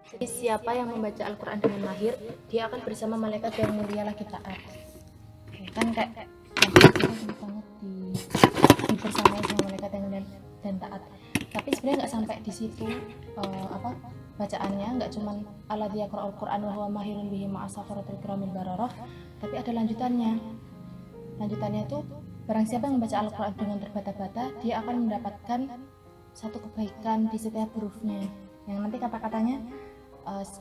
Jadi siapa yang membaca Al-Quran dengan mahir, dia akan bersama malaikat yang mulia lagi taat. Kan kayak kita misalnya dibersamai sama malaikat yang dan taat. Tapi sebenarnya nggak sampai di situ. Bacaannya nggak cuman alladzi yaqra'ul Qur'an wa huwa mahirun bihi ma'asafaratil kiramil bararah, tapi ada lanjutannya. Lanjutannya itu barang siapa yang membaca Al-Quran dengan terbata-bata, dia akan mendapatkan satu kebaikan di setiap hurufnya. Yang nanti kata-katanya,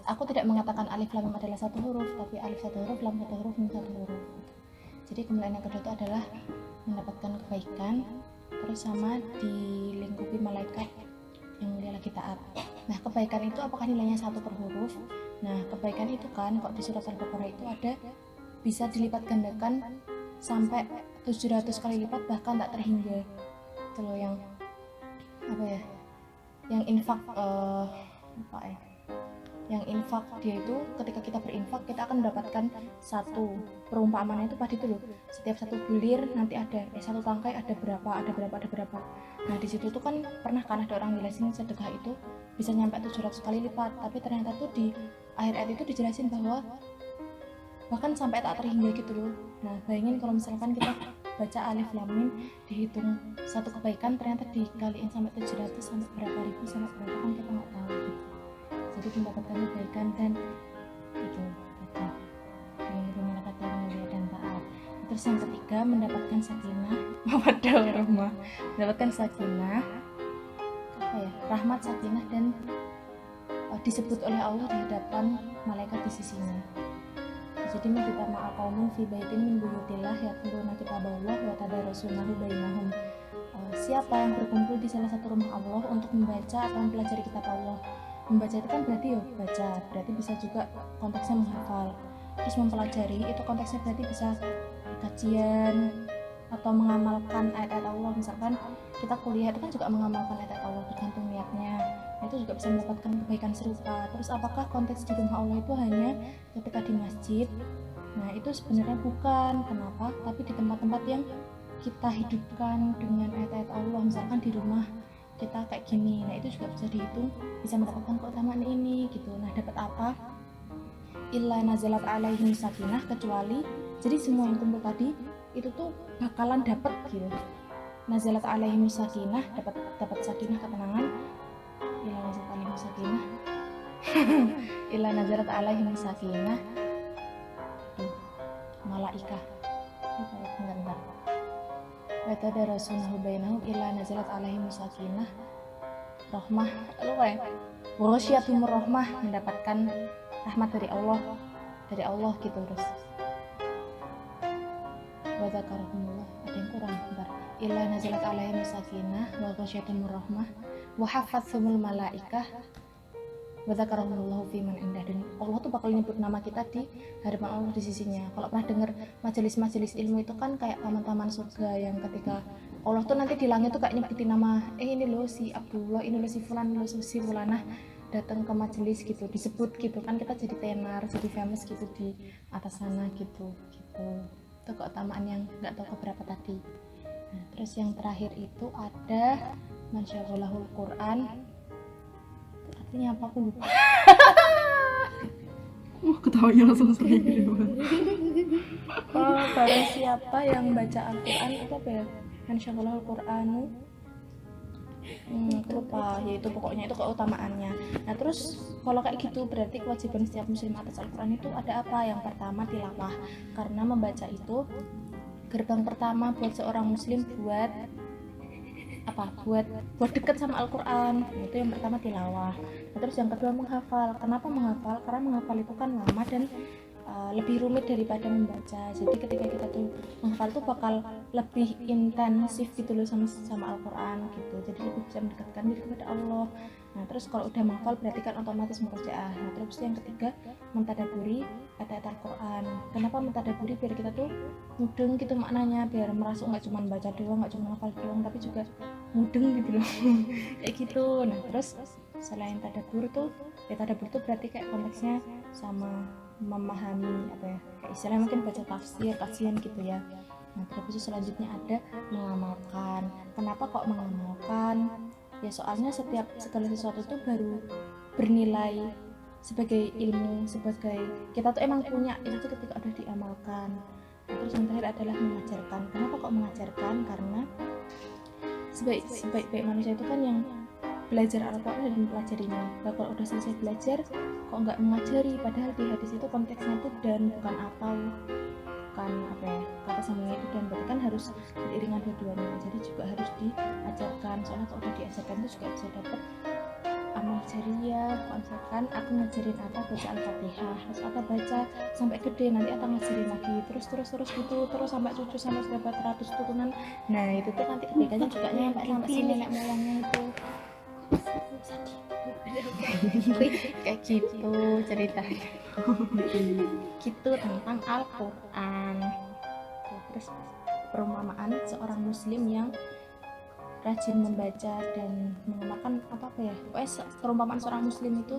aku tidak mengatakan alif lam mim adalah satu huruf, tapi alif satu huruf, lam satu huruf, mim satu huruf. Jadi kemuliaan yang kedua itu adalah mendapatkan kebaikan, terus sama dilingkupi malaikat yang mulia lagi taat. Nah, kebaikan itu apakah nilainya satu per huruf? Nah, kebaikan itu kan kok di surat Al-Baqarah itu ada bisa dilipat gandakan sampai 700 kali lipat, bahkan tak terhingga. Itu loh yang apa ya? Yang infak yang infak dia itu ketika kita berinfak kita akan mendapatkan satu perumpamaan itu tadi itu loh, setiap satu bulir nanti ada satu tangkai ada berapa. Nah di situ tuh kan pernah kan ada orang jelasin sedekah itu bisa nyampe 700 kali lipat, tapi ternyata tuh di akhir ayat itu dijelasin bahwa bahkan sampai tak terhingga gitu loh. Nah bayangin kalau misalkan kita baca alif lam mim dihitung satu kebaikan ternyata dikaliin sampai 700 sampai berapa ribu sampai berapa kan kita nggak tahu gitu. Jadi mendapatkan kebaikan dan itu dilindungi malaikat yang mulia dan taat. Terus yang ketiga mendapatkan sakinah mawaddah warahmah, mendapatkan sakinah rahmat sakinah dan disebut oleh Allah di hadapan malaikat di sisinya. Jadi kita ma'aqaumun fi baitin min buyutillah yatluna kitaballah wa tadarasunahu bainahum. Siapa yang berkumpul di salah satu rumah Allah untuk membaca atau mempelajari kitab Allah. Membaca itu kan berarti baca, berarti bisa juga konteksnya menghafal. Terus mempelajari itu konteksnya berarti bisa kajian atau mengamalkan ayat-ayat Allah. Misalkan kita kuliah itu kan juga mengamalkan ayat-ayat Allah, tergantung niatnya. Itu juga bisa mendapatkan kebaikan serupa. Terus apakah konteks di rumah Allah itu hanya ketika di masjid? Nah itu sebenarnya bukan. Kenapa? Tapi di tempat-tempat yang kita hidupkan dengan ayat-ayat Allah, misalkan di rumah kita kayak gini, nah itu juga bisa dihitung, bisa mendapatkan keutamaan ini gitu. Nah dapat apa? Illa nazalat alaihim sakinah, kecuali jadi semua yang kumpul tadi itu tuh bakalan dapat gitu. Nazalat alaihim sakinah, dapat sakinah, ketenangan. Illa nazalat alaihim sakinah illa nazalat alaihim sakinah malaikah. Bentar. Wa tadarasunahu bainahum illa nazalat alaihim sakinah rahmah. Lupa ya. Wa ghasyiathumur rahmah, mendapatkan rahmat dari Allah gitu. Terus wa dzakarahumullah, ada yang kurang, bentar. Illa nazalat alaihim sakinah wa ghasyiathumur rahmah wa hafathumul malaikah wa dzakarahumullahu fi man indah. Dan Allah tuh bakal nyebut nama kita di hadapan Allah di sisinya. Kalau pernah dengar majelis-majelis ilmu itu kan kayak taman-taman surga yang ketika Allah tuh nanti di langit tuh kayak nyebutin nama, ini loh si Abdullah, ini loh si Fulan, ini loh si Fulanah datang ke majelis gitu, disebut gitu kan, kita jadi tenar, jadi famous gitu di atas sana gitu. Itu keutamaan yang nggak tahu keberapa tadi. Nah, terus yang terakhir itu ada mansyaghalahul Quran. Artinya apa aku lupa. Ketawanya langsung sering gitu. Barang siapa yang baca Al-Quran itu apa ya? Mansyaghalahul Quranu. Lupa, yaitu pokoknya itu keutamaannya. Nah terus kalau kayak gitu berarti kewajiban setiap muslim atas Al-Quran itu ada apa? Yang pertama tilawah, karena membaca itu gerbang pertama buat seorang muslim buat dekat sama Al-Quran. Itu yang pertama tilawah. Nah, terus yang kedua menghafal. Kenapa menghafal? Karena menghafal itu kan lama dan lebih rumit daripada membaca. Jadi ketika kita tuh menghafal tuh bakal lebih intensif gitu loh sama Al-Quran gitu. Jadi lebih bisa mendekatkan diri kepada Allah. Nah terus kalau udah menghafal berarti kan otomatis murojaah. Nah terus yang ketiga mentadaburi ayat-ayat Al-Quran. Kenapa mentadaburi? Biar kita tuh mudeng gitu maknanya, biar merasuk, nggak cuma baca doang, nggak cuma hafal doang, tapi juga mudeng gitu loh. Kayak gitu. Nah terus selain tadabur tuh berarti kayak konteksnya sama memahami apa ya, kayak istilahnya mungkin baca tafsir, kajian gitu ya. Nah terus selanjutnya ada mengamalkan. Kenapa kok mengamalkan? Ya soalnya segala sesuatu itu baru bernilai sebagai ilmu, sebagai kita tuh emang punya itu tuh ketika udah diamalkan. Terus yang terakhir adalah mengajarkan. Kenapa kok mengajarkan? Karena sebaik-baik manusia itu kan yang belajar Al-Quran dan mempelajarinya. Nah, kalau udah selesai belajar kok nggak mengajari, padahal di hadis itu konteksnya itu dan bukan atau, bukan apa ya, kata sambungnya itu dan, berarti kan harus beriringan dua-duanya. Jadi juga harus diajarkan, soalnya kalau udah diajarkan itu juga bisa dapat amal jariah. Kalau misalkan aku ngajarin Atta baca Al-Fatihah, terus Atta baca sampai gede, nanti Atta ngajarin lagi terus gitu, terus sampai cucu, sampai berapa ratus turunan. Nah itu tuh nanti kebaikannya juga nyampe sampai si nenek moyangnya itu. Kayak gitu ceritanya gitu tentang Al-Quran. Terus perumpamaan seorang muslim yang rajin membaca dan mengamalkan apa ya, pokoknya perumpamaan seorang muslim itu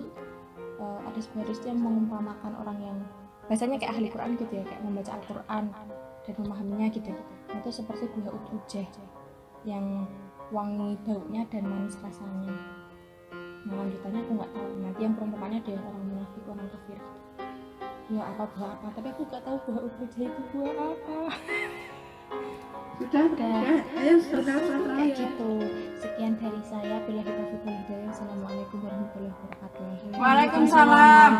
ada sebuah hadis yang mengumpamakan orang yang biasanya kayak ahli Quran gitu ya, kayak membaca Al-Quran dan memahaminya gitu. Itu seperti buah utrujeh yang wangi baunya dan manis rasanya. Nah lanjutannya aku nggak tahu, nanti yang perumpamannya dia orang munafik, orang kafir, buah apa, tapi aku nggak tahu buah utrujeh itu buah apa. Sudah. Ayo sudah Kayak gitu. Sekian dari saya. Billahi taufiq wal hidayah. Assalamualaikum warahmatullahi wabarakatuh. Waalaikumsalam.